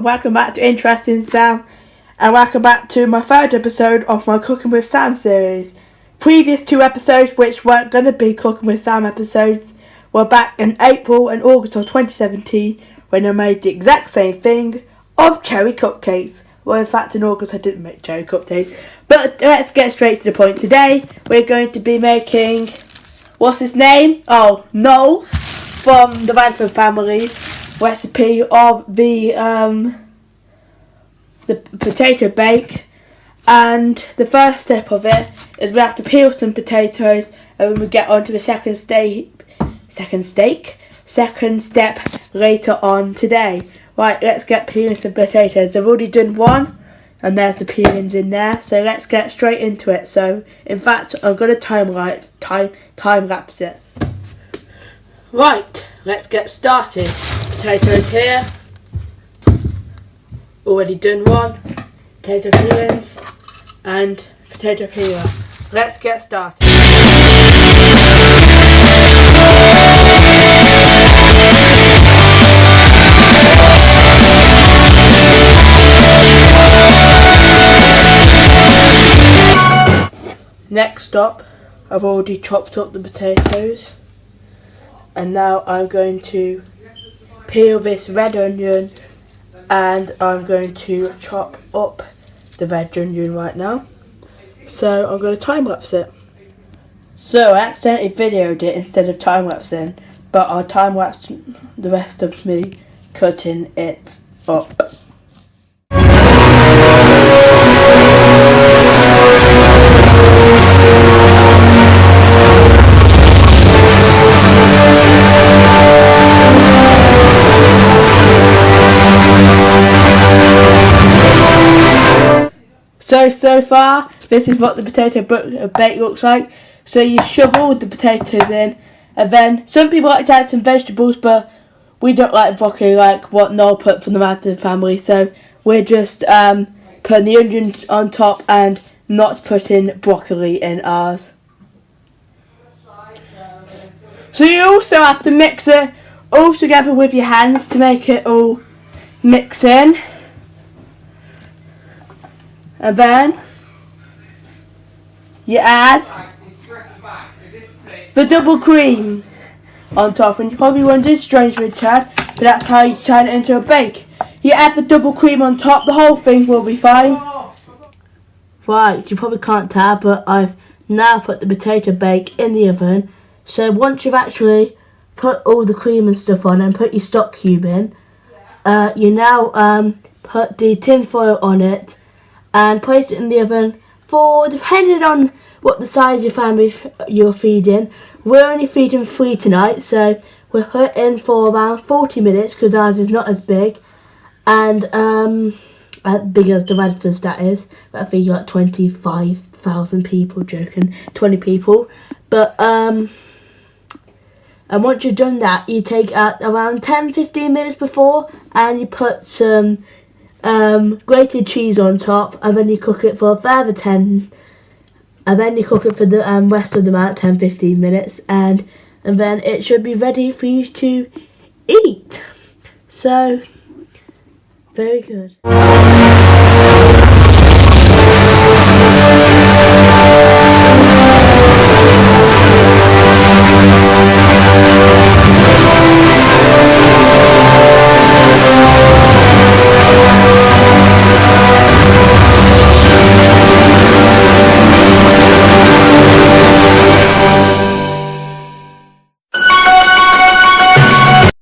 welcome back to Interesting Sam, and welcome back to my third episode of my Cooking with Sam series. Previous two episodes, which weren't going to be Cooking with Sam episodes, were back in April and August of 2017, when I made the exact same thing of cherry cupcakes. Well, in fact, in August I didn't make cherry cupcakes, but let's get straight to the point. Today, we're going to be making, what's his name? Oh, Noel, from the Radford family. Recipe of the potato bake, and the first step of it is we have to peel some potatoes, and then we get on to the second step later on today. Right, let's get peeling some potatoes. I've already done one, and there's the peelings in there, so let's get straight into it. So in fact, I'm going to time lapse it. Right, let's get started. Potatoes here, already done one, potato peelings and potato peeler. Let's get started. Next up, I've already chopped up the potatoes, and now I'm going to peel this red onion, and I'm going to chop up the red onion right now. So I'm going to time lapse it. So I accidentally videoed it instead of time lapsing, but I'll time lapse the rest of me cutting it up. So far, this is what the potato bake looks like. So you shove all the potatoes in, and then some people like to add some vegetables, but we don't like broccoli like what Noel put from the Radford family. So we're just putting the onions on top and not putting broccoli in ours. So you also have to mix it all together with your hands to make it all mix in. And then you add the double cream on top, and you probably wondered, strange with Chad, but that's how you turn it into a bake. You add the double cream on top, the whole thing will be fine. Right, you probably can't tell, but I've now put the potato bake in the oven. So once you've actually put all the cream and stuff on and put your stock cube in, you now put the tin foil on it and place it in the oven for, depending on what the size of your family you're feeding. We're only feeding 3 tonight, so we'll put it in for around 40 minutes because ours is not as big, and as big as the Radford's that is. But I think like 25,000 people, joking, 20 people. But and once you've done that, you take out around 10-15 minutes before, and you put some grated cheese on top, and then you cook it for a further 10, and then you cook it for the rest of the amount, 10-15 minutes, and then it should be ready for you to eat. So very good.